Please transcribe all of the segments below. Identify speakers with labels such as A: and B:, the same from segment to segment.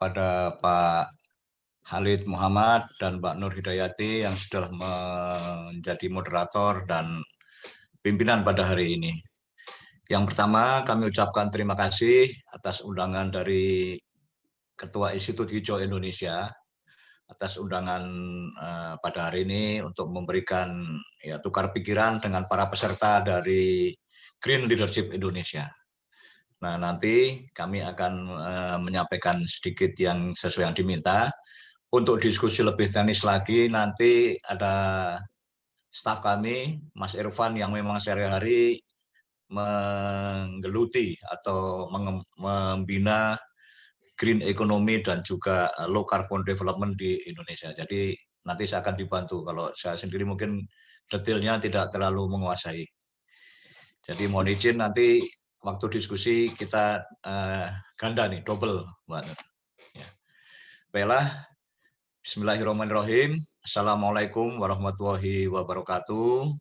A: pada Pak Khalid Muhammad dan Mbak Nur Hidayati yang sudah menjadi moderator dan pimpinan pada hari ini. Yang pertama, kami ucapkan terima kasih atas undangan dari Ketua Institut Hijau Indonesia atas undangan pada hari ini untuk memberikan tukar pikiran dengan para peserta dari Green Leadership Indonesia. Nah, nanti kami akan menyampaikan sedikit yang sesuai yang diminta. Untuk diskusi lebih teknis lagi, nanti ada staf kami, Mas Irfan, yang memang sehari-hari menggeluti atau membina green economy dan juga low carbon development di Indonesia. Jadi nanti saya akan dibantu. Kalau saya sendiri mungkin detailnya tidak terlalu menguasai. Jadi mohon izin nanti waktu diskusi kita ganda nih, double, Mbak. Ya. Baiklah, Bismillahirrahmanirrahim. Assalamualaikum warahmatullahi wabarakatuh.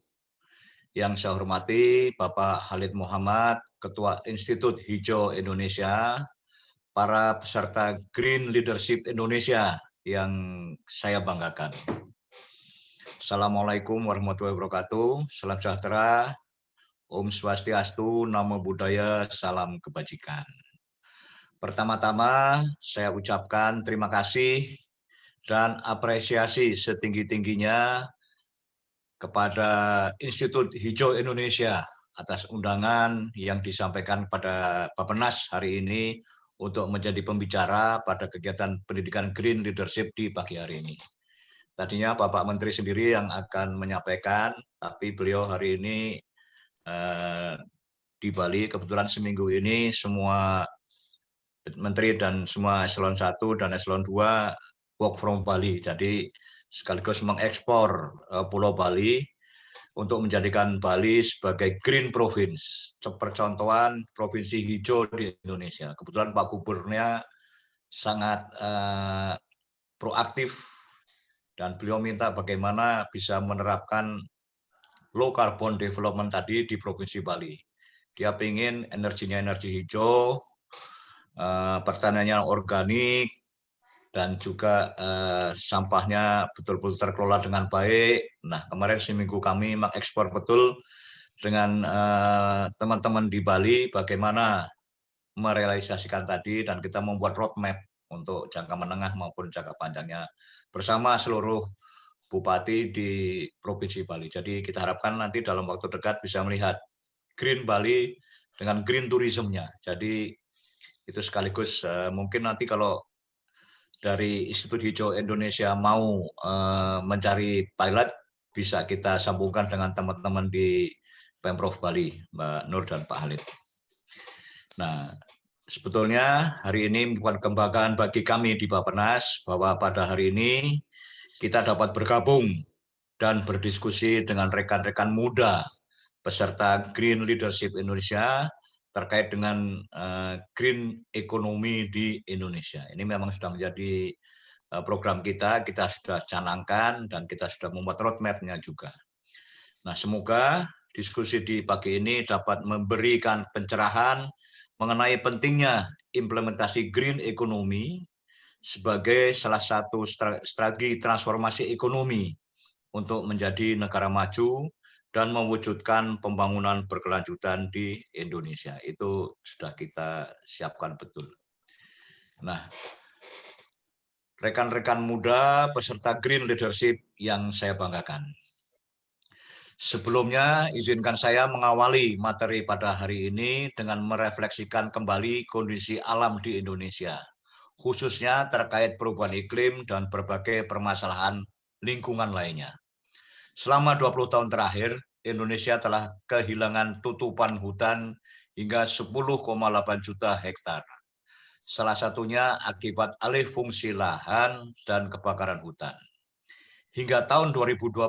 A: Yang saya hormati Bapak Khalid Muhammad, Ketua Institut Hijau Indonesia, para peserta Green Leadership Indonesia yang saya banggakan. Assalamualaikum warahmatullahi wabarakatuh. Salam sejahtera, Om Swastiastu, Namo Buddhaya, salam kebajikan. Pertama-tama saya ucapkan terima kasih dan apresiasi setinggi-tingginya kepada Institut Hijau Indonesia atas undangan yang disampaikan pada Bappenas hari ini untuk menjadi pembicara pada kegiatan pendidikan Green Leadership di pagi hari ini. Tadinya Bapak Menteri sendiri yang akan menyampaikan, tapi beliau hari ini di Bali. Kebetulan seminggu ini semua Menteri dan semua eselon 1 dan eselon 2 work from Bali. Jadi sekaligus mengekspor Pulau Bali untuk menjadikan Bali sebagai Green Province, percontohan provinsi hijau di Indonesia. Kebetulan Pak Gubernurnya sangat proaktif dan beliau minta bagaimana bisa menerapkan low carbon development tadi di Provinsi Bali. Dia ingin energinya energi hijau, pertaniannya organik, dan juga sampahnya betul-betul terkelola dengan baik. Nah, kemarin seminggu kami mengekspor betul dengan teman-teman di Bali bagaimana merealisasikan tadi, dan kita membuat roadmap untuk jangka menengah maupun jangka panjangnya bersama seluruh bupati di Provinsi Bali. Jadi kita harapkan nanti dalam waktu dekat bisa melihat Green Bali dengan green tourismnya. Jadi itu sekaligus mungkin nanti kalau dari Institut Hijau Indonesia mau mencari pilot, bisa kita sambungkan dengan teman-teman di Pemprov Bali, Mbak Nur dan Pak Khalid. Nah, sebetulnya hari ini merupakan kebanggaan bagi kami di Bappenas bahwa pada hari ini kita dapat bergabung dan berdiskusi dengan rekan-rekan muda peserta Green Leadership Indonesia terkait dengan green economy di Indonesia. Ini memang sudah menjadi program kita sudah canangkan dan kita sudah membuat roadmap-nya juga. Nah, semoga diskusi di pagi ini dapat memberikan pencerahan mengenai pentingnya implementasi green economy sebagai salah satu strategi transformasi ekonomi untuk menjadi negara maju dan mewujudkan pembangunan berkelanjutan di Indonesia. Itu sudah kita siapkan betul. Nah, rekan-rekan muda peserta Green Leadership yang saya banggakan. Sebelumnya, izinkan saya mengawali materi pada hari ini dengan merefleksikan kembali kondisi alam di Indonesia, khususnya terkait perubahan iklim dan berbagai permasalahan lingkungan lainnya. Selama 20 tahun terakhir, Indonesia telah kehilangan tutupan hutan hingga 10,8 juta hektar. Salah satunya akibat alih fungsi lahan dan kebakaran hutan. Hingga tahun 2020,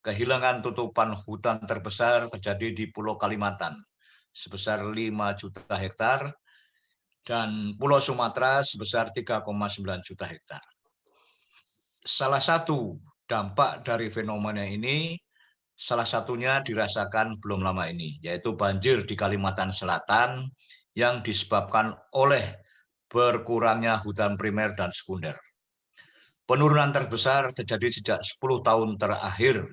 A: kehilangan tutupan hutan terbesar terjadi di Pulau Kalimantan, sebesar 5 juta hektar, dan Pulau Sumatera sebesar 3,9 juta hektar. Salah satu dampak dari fenomena ini, salah satunya dirasakan belum lama ini, yaitu banjir di Kalimantan Selatan yang disebabkan oleh berkurangnya hutan primer dan sekunder. Penurunan terbesar terjadi sejak 10 tahun terakhir,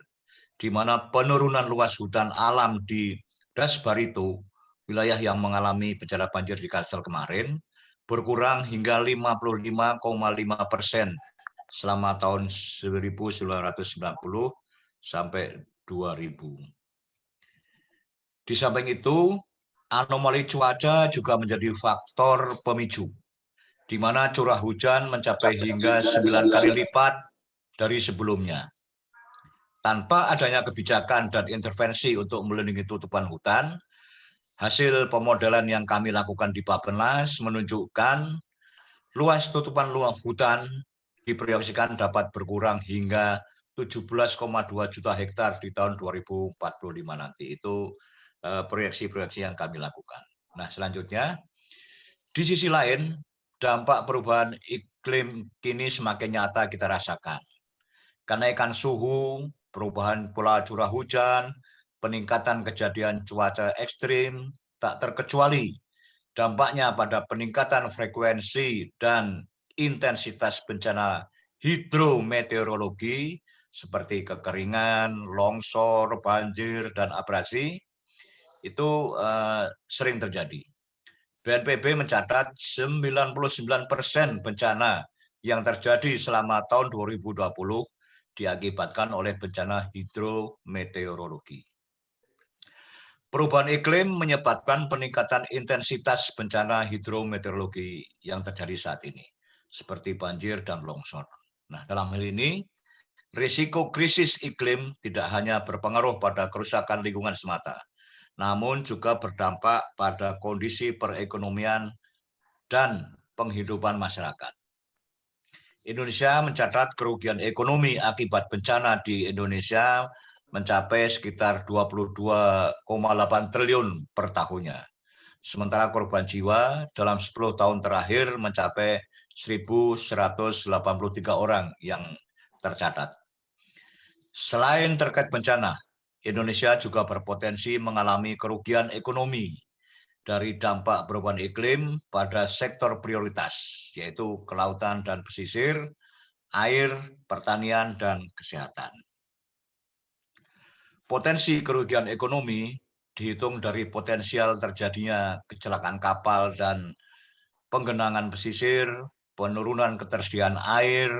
A: di mana penurunan luas hutan alam di Das Barito, wilayah yang mengalami bencana banjir di Kalsel kemarin, berkurang hingga 55,5% selama tahun 1990 sampai 2000. Di samping itu, anomali cuaca juga menjadi faktor pemicu, di mana curah hujan mencapai hingga 9 kali lipat dari sebelumnya. Tanpa adanya kebijakan dan intervensi untuk melindungi tutupan hutan, hasil pemodelan yang kami lakukan di Bappenas menunjukkan luas tutupan luas hutan diproyeksikan dapat berkurang hingga 17,2 juta hektar di tahun 2045 nanti. Itu proyeksi-proyeksi yang kami lakukan. Nah, selanjutnya, di sisi lain, dampak perubahan iklim kini semakin nyata kita rasakan. Kenaikan suhu, perubahan pola curah hujan, peningkatan kejadian cuaca ekstrim, tak terkecuali dampaknya pada peningkatan frekuensi dan intensitas bencana hidrometeorologi seperti kekeringan, longsor, banjir, dan abrasi, itu sering terjadi. BNPB mencatat 99% bencana yang terjadi selama tahun 2020 diakibatkan oleh bencana hidrometeorologi. Perubahan iklim menyebabkan peningkatan intensitas bencana hidrometeorologi yang terjadi saat ini, seperti banjir dan longsor. Nah, dalam hal ini, risiko krisis iklim tidak hanya berpengaruh pada kerusakan lingkungan semata, namun juga berdampak pada kondisi perekonomian dan penghidupan masyarakat. Indonesia mencatat kerugian ekonomi akibat bencana di Indonesia mencapai sekitar 22,8 triliun per tahunnya. Sementara korban jiwa dalam 10 tahun terakhir mencapai 1.183 orang yang tercatat. Selain terkait bencana, Indonesia juga berpotensi mengalami kerugian ekonomi dari dampak perubahan iklim pada sektor prioritas, yaitu kelautan dan pesisir, air, pertanian, dan kesehatan. Potensi kerugian ekonomi dihitung dari potensial terjadinya kecelakaan kapal dan penggenangan pesisir, penurunan ketersediaan air,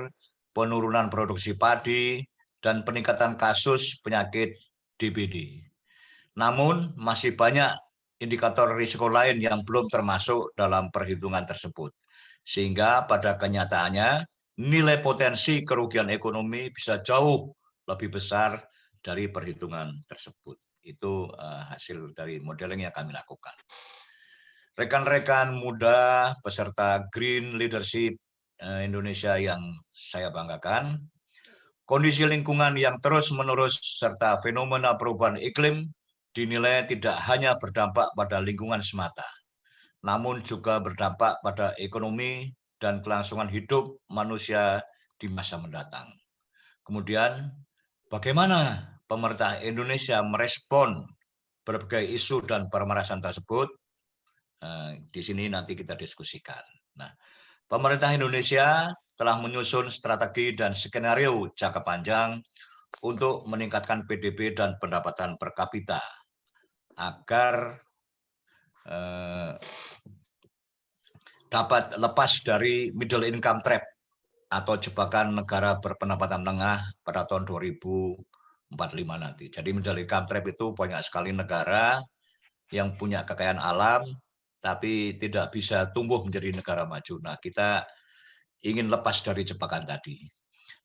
A: penurunan produksi padi, dan peningkatan kasus penyakit DBD. Namun, masih banyak indikator risiko lain yang belum termasuk dalam perhitungan tersebut. Sehingga pada kenyataannya, nilai potensi kerugian ekonomi bisa jauh lebih besar dari perhitungan tersebut. Itu hasil dari modeling yang kami lakukan. Rekan-rekan muda peserta Green Leadership Indonesia yang saya banggakan, kondisi lingkungan yang terus-menerus serta fenomena perubahan iklim dinilai tidak hanya berdampak pada lingkungan semata, namun juga berdampak pada ekonomi dan kelangsungan hidup manusia di masa mendatang. Kemudian, bagaimana pemerintah Indonesia merespon berbagai isu dan permasalahan tersebut? Di sini nanti kita diskusikan. Nah, pemerintah Indonesia telah menyusun strategi dan skenario jangka panjang untuk meningkatkan PDB dan pendapatan per kapita agar dapat lepas dari middle income trap atau jebakan negara berpendapatan menengah pada tahun 2045 nanti. Jadi middle income trap itu banyak sekali negara yang punya kekayaan alam tapi tidak bisa tumbuh menjadi negara maju. Nah, kita ingin lepas dari jebakan tadi.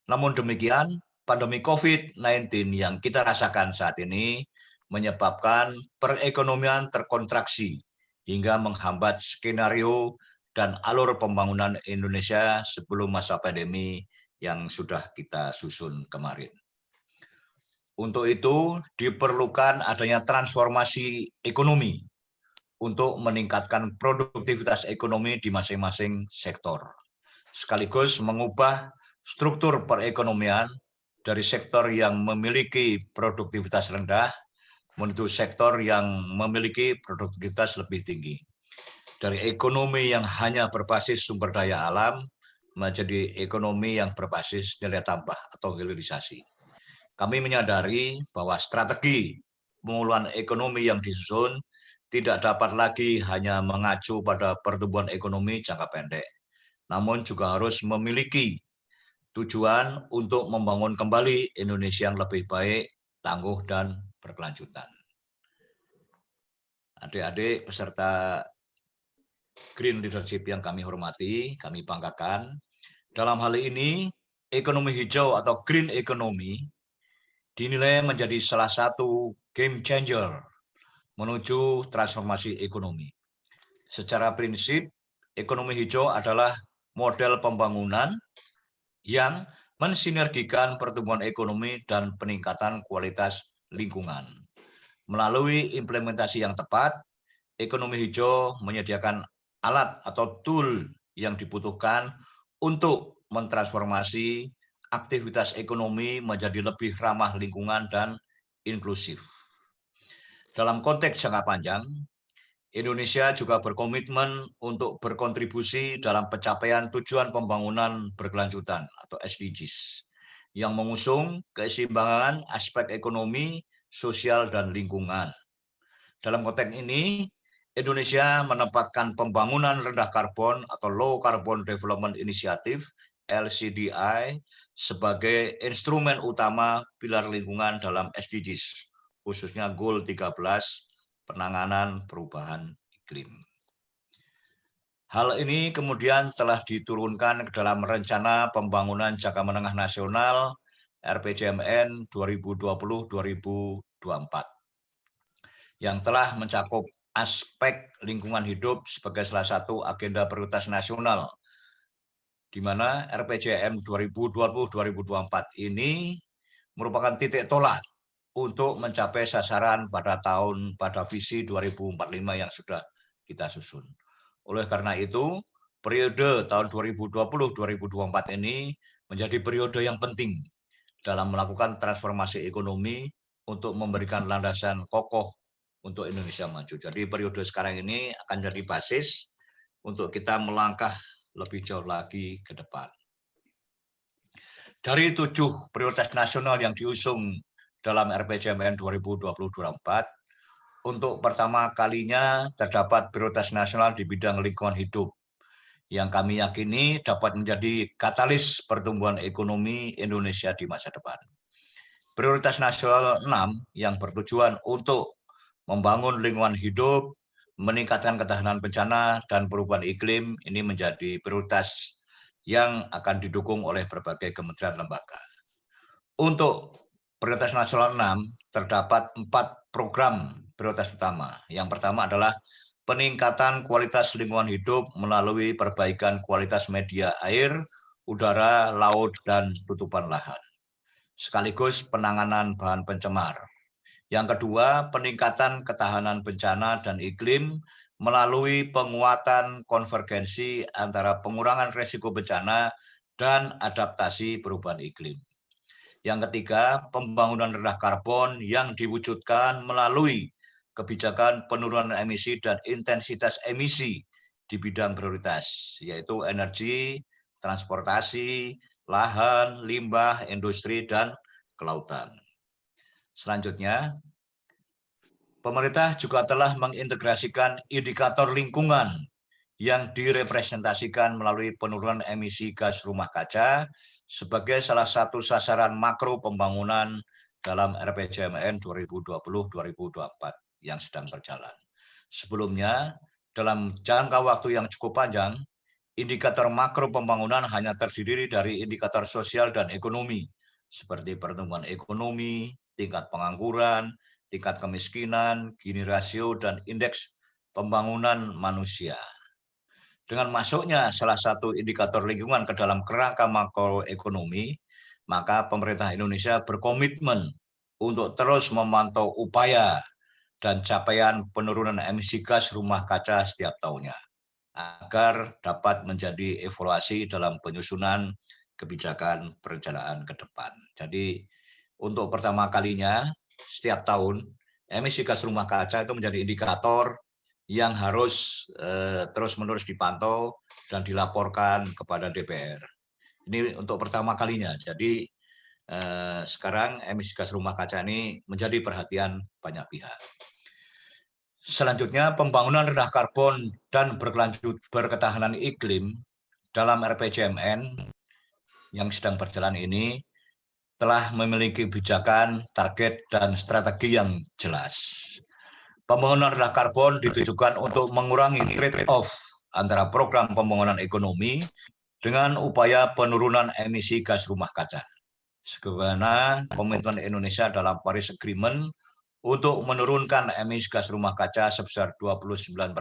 A: Namun demikian, pandemi COVID-19 yang kita rasakan saat ini menyebabkan perekonomian terkontraksi hingga menghambat skenario dan alur pembangunan Indonesia sebelum masa pandemi yang sudah kita susun kemarin. Untuk itu diperlukan adanya transformasi ekonomi untuk meningkatkan produktivitas ekonomi di masing-masing sektor, sekaligus mengubah struktur perekonomian dari sektor yang memiliki produktivitas rendah menuju sektor yang memiliki produktivitas lebih tinggi. dari ekonomi yang hanya berbasis sumber daya alam menjadi ekonomi yang berbasis nilai tambah atau hilirisasi. Kami menyadari bahwa strategi pemulihan ekonomi yang disusun tidak dapat lagi hanya mengacu pada pertumbuhan ekonomi jangka pendek, namun juga harus memiliki tujuan untuk membangun kembali Indonesia yang lebih baik, tangguh, dan berkelanjutan. Adik-adik peserta Green Leadership yang kami hormati, kami banggakan, dalam hal ini ekonomi hijau atau green economy dinilai menjadi salah satu game changer menuju transformasi ekonomi. Secara prinsip, ekonomi hijau adalah model pembangunan yang mensinergikan pertumbuhan ekonomi dan peningkatan kualitas lingkungan. Melalui implementasi yang tepat, ekonomi hijau menyediakan alat atau tool yang dibutuhkan untuk mentransformasi aktivitas ekonomi menjadi lebih ramah lingkungan dan inklusif. Dalam konteks jangka panjang, Indonesia juga berkomitmen untuk berkontribusi dalam pencapaian tujuan pembangunan berkelanjutan atau SDGs yang mengusung keseimbangan aspek ekonomi, sosial, dan lingkungan. Dalam konteks ini, Indonesia menempatkan pembangunan rendah karbon atau Low Carbon Development Initiative (LCDI) sebagai instrumen utama pilar lingkungan dalam SDGs, khususnya Goal 13, penanganan perubahan iklim. Hal ini kemudian telah diturunkan ke dalam Rencana Pembangunan Jangka Menengah Nasional RPJMN 2020-2024 yang telah mencakup aspek lingkungan hidup sebagai salah satu agenda prioritas nasional, di mana RPJM 2020-2024 ini merupakan titik tolak untuk mencapai sasaran pada visi 2045 yang sudah kita susun. Oleh karena itu, periode tahun 2020-2024 ini menjadi periode yang penting dalam melakukan transformasi ekonomi untuk memberikan landasan kokoh untuk Indonesia maju. Jadi periode sekarang ini akan jadi basis untuk kita melangkah lebih jauh lagi ke depan. Dari 7 prioritas nasional yang diusung dalam RPJMN 2020-2024, untuk pertama kalinya terdapat prioritas nasional di bidang lingkungan hidup yang kami yakini dapat menjadi katalis pertumbuhan ekonomi Indonesia di masa depan. Prioritas nasional 6 yang bertujuan untuk membangun lingkungan hidup, meningkatkan ketahanan bencana, dan perubahan iklim ini menjadi prioritas yang akan didukung oleh berbagai kementerian lembaga. Untuk prioritas nasional 6 terdapat 4 program prioritas utama. Yang pertama adalah peningkatan kualitas lingkungan hidup melalui perbaikan kualitas media air, udara, laut, dan tutupan lahan, sekaligus penanganan bahan pencemar. Yang kedua, peningkatan ketahanan bencana dan iklim melalui penguatan konvergensi antara pengurangan risiko bencana dan adaptasi perubahan iklim. Yang ketiga, pembangunan rendah karbon yang diwujudkan melalui kebijakan penurunan emisi dan intensitas emisi di bidang prioritas, yaitu energi, transportasi, lahan, limbah, industri, dan kelautan. Selanjutnya, pemerintah juga telah mengintegrasikan indikator lingkungan yang direpresentasikan melalui penurunan emisi gas rumah kaca sebagai salah satu sasaran makro pembangunan dalam RPJMN 2020-2024 yang sedang berjalan. Sebelumnya, dalam jangka waktu yang cukup panjang, indikator makro pembangunan hanya terdiri dari indikator sosial dan ekonomi, seperti pertumbuhan ekonomi, tingkat pengangguran, tingkat kemiskinan, Gini rasio, dan indeks pembangunan manusia. Dengan masuknya salah satu indikator lingkungan ke dalam kerangka makroekonomi, maka pemerintah Indonesia berkomitmen untuk terus memantau upaya dan capaian penurunan emisi gas rumah kaca setiap tahunnya, agar dapat menjadi evaluasi dalam penyusunan kebijakan perencanaan ke depan. Jadi untuk pertama kalinya setiap tahun emisi gas rumah kaca itu menjadi indikator yang harus terus-menerus dipantau dan dilaporkan kepada DPR. Ini untuk pertama kalinya. Jadi sekarang emisi gas rumah kaca ini menjadi perhatian banyak pihak. Selanjutnya, pembangunan rendah karbon dan berketahanan iklim dalam RPJMN yang sedang berjalan ini telah memiliki kebijakan, target, dan strategi yang jelas. Pembangunan rendah karbon ditujukan untuk mengurangi trade-off antara program pembangunan ekonomi dengan upaya penurunan emisi gas rumah kaca. Sebagaimana komitmen Indonesia dalam Paris Agreement untuk menurunkan emisi gas rumah kaca sebesar 29%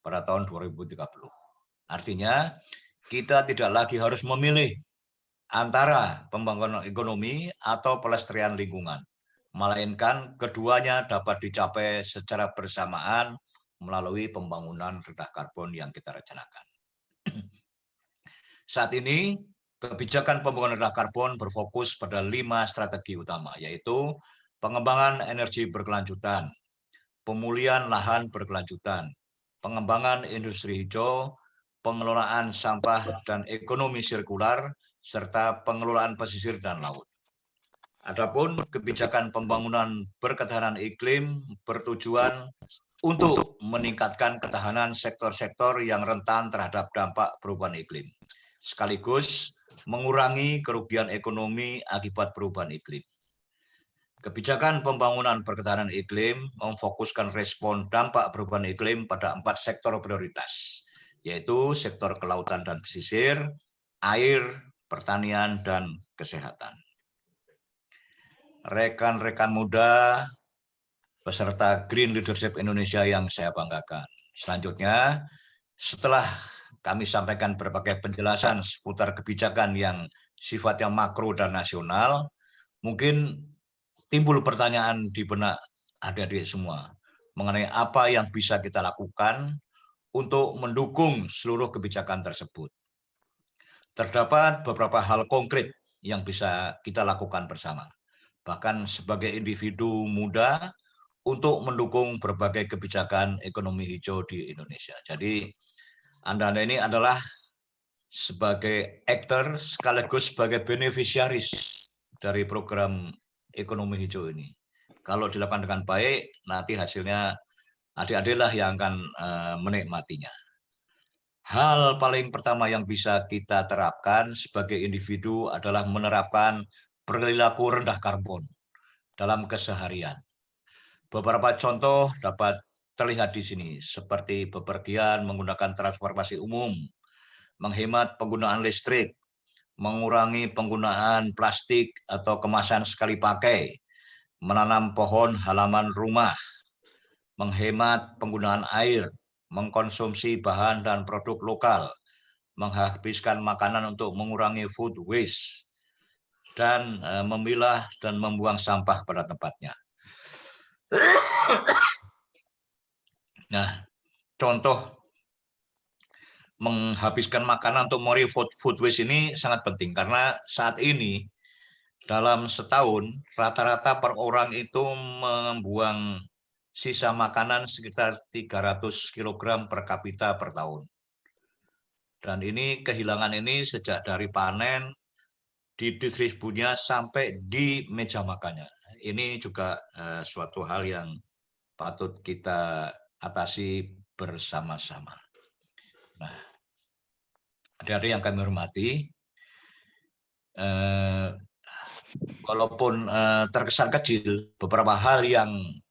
A: pada tahun 2030. Artinya, kita tidak lagi harus memilih antara pembangunan ekonomi atau pelestarian lingkungan, melainkan keduanya dapat dicapai secara bersamaan melalui pembangunan rendah karbon yang kita rencanakan. Saat ini, kebijakan pembangunan rendah karbon berfokus pada 5 strategi utama, yaitu pengembangan energi berkelanjutan, pemulihan lahan berkelanjutan, pengembangan industri hijau, pengelolaan sampah dan ekonomi sirkular, serta pengelolaan pesisir dan laut. Adapun kebijakan pembangunan berketahanan iklim bertujuan untuk meningkatkan ketahanan sektor-sektor yang rentan terhadap dampak perubahan iklim, sekaligus mengurangi kerugian ekonomi akibat perubahan iklim. Kebijakan pembangunan berketahanan iklim memfokuskan respon dampak perubahan iklim pada 4 sektor prioritas, yaitu sektor kelautan dan pesisir, air, pertanian, dan kesehatan. Rekan-rekan muda peserta Green Leadership Indonesia yang saya banggakan. Selanjutnya, setelah kami sampaikan berbagai penjelasan seputar kebijakan yang sifatnya makro dan nasional, mungkin timbul pertanyaan di benak adik-adik semua mengenai apa yang bisa kita lakukan untuk mendukung seluruh kebijakan tersebut. Terdapat beberapa hal konkret yang bisa kita lakukan bersama, bahkan sebagai individu muda untuk mendukung berbagai kebijakan ekonomi hijau di Indonesia. Jadi Anda ini adalah sebagai aktor sekaligus sebagai beneficiaris dari program ekonomi hijau ini. Kalau dilakukan dengan baik, nanti hasilnya adik-adiklah yang akan menikmatinya. Hal paling pertama yang bisa kita terapkan sebagai individu adalah menerapkan perilaku rendah karbon dalam keseharian. Beberapa contoh dapat terlihat di sini, seperti bepergian menggunakan transportasi umum, menghemat penggunaan listrik, mengurangi penggunaan plastik atau kemasan sekali pakai, menanam pohon halaman rumah, menghemat penggunaan air, mengkonsumsi bahan dan produk lokal, menghabiskan makanan untuk mengurangi food waste, dan memilah dan membuang sampah pada tempatnya. Nah, contoh menghabiskan makanan untuk mengurangi food waste ini sangat penting karena saat ini dalam setahun rata-rata per orang itu membuang sisa makanan sekitar 300 kg per kapita per tahun. Dan ini kehilangan ini sejak dari panen, didistribusinya sampai di meja makannya. Ini juga suatu hal yang patut kita atasi bersama-sama. Nah, adik-adik yang kami hormati, walaupun terkesan kecil, beberapa hal yang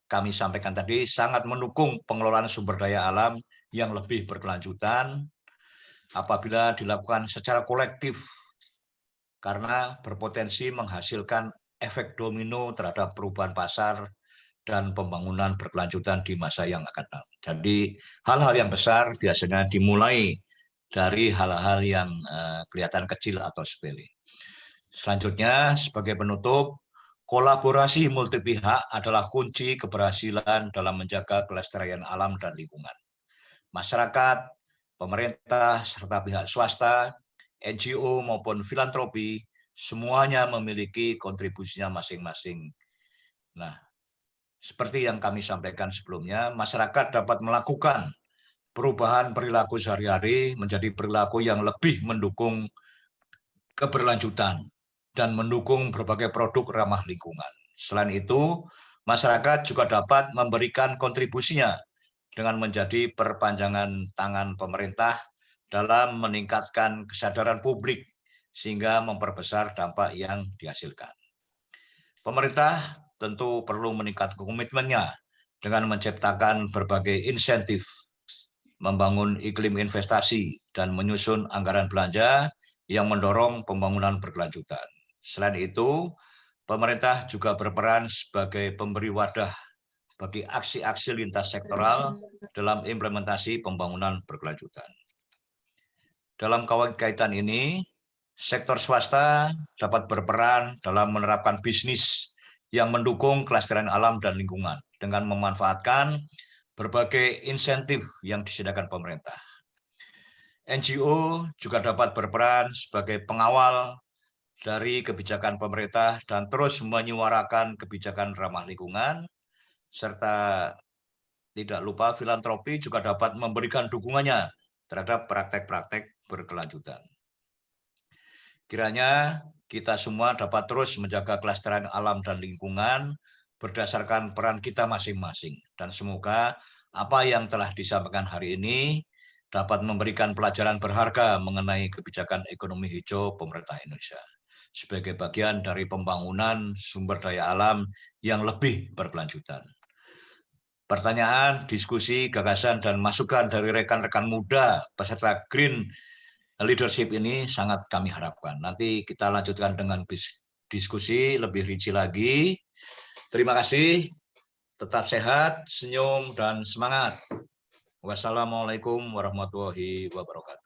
A: kami sampaikan tadi sangat mendukung pengelolaan sumber daya alam yang lebih berkelanjutan apabila dilakukan secara kolektif karena berpotensi menghasilkan efek domino terhadap perubahan pasar dan pembangunan berkelanjutan di masa yang akan datang. Jadi hal-hal yang besar biasanya dimulai dari hal-hal yang kelihatan kecil atau sepele. Selanjutnya, sebagai penutup, kolaborasi multi pihak adalah kunci keberhasilan dalam menjaga kelestarian alam dan lingkungan. Masyarakat, pemerintah, serta pihak swasta, NGO maupun filantropi, semuanya memiliki kontribusinya masing-masing. Nah, Seperti yang kami sampaikan sebelumnya, masyarakat dapat melakukan perubahan perilaku sehari-hari menjadi perilaku yang lebih mendukung keberlanjutan dan mendukung berbagai produk ramah lingkungan. Selain itu, masyarakat juga dapat memberikan kontribusinya dengan menjadi perpanjangan tangan pemerintah dalam meningkatkan kesadaran publik sehingga memperbesar dampak yang dihasilkan. Pemerintah tentu perlu meningkatkan komitmennya dengan menciptakan berbagai insentif, membangun iklim investasi, dan menyusun anggaran belanja yang mendorong pembangunan berkelanjutan. Selain itu, pemerintah juga berperan sebagai pemberi wadah bagi aksi-aksi lintas sektoral dalam implementasi pembangunan berkelanjutan. Dalam kaitan ini, sektor swasta dapat berperan dalam menerapkan bisnis yang mendukung kelestarian alam dan lingkungan dengan memanfaatkan berbagai insentif yang disediakan pemerintah. NGO juga dapat berperan sebagai pengawal dari kebijakan pemerintah dan terus menyuarakan kebijakan ramah lingkungan, serta tidak lupa filantropi juga dapat memberikan dukungannya terhadap praktek-praktek berkelanjutan. Kiranya kita semua dapat terus menjaga kelestarian alam dan lingkungan berdasarkan peran kita masing-masing. Dan semoga apa yang telah disampaikan hari ini dapat memberikan pelajaran berharga mengenai kebijakan ekonomi hijau pemerintah Indonesia sebagai bagian dari pembangunan sumber daya alam yang lebih berkelanjutan. Pertanyaan, diskusi, gagasan, dan masukan dari rekan-rekan muda peserta Green Leadership ini sangat kami harapkan. Nanti kita lanjutkan dengan diskusi lebih rinci lagi. Terima kasih, tetap sehat, senyum, dan semangat. Wassalamualaikum warahmatullahi wabarakatuh.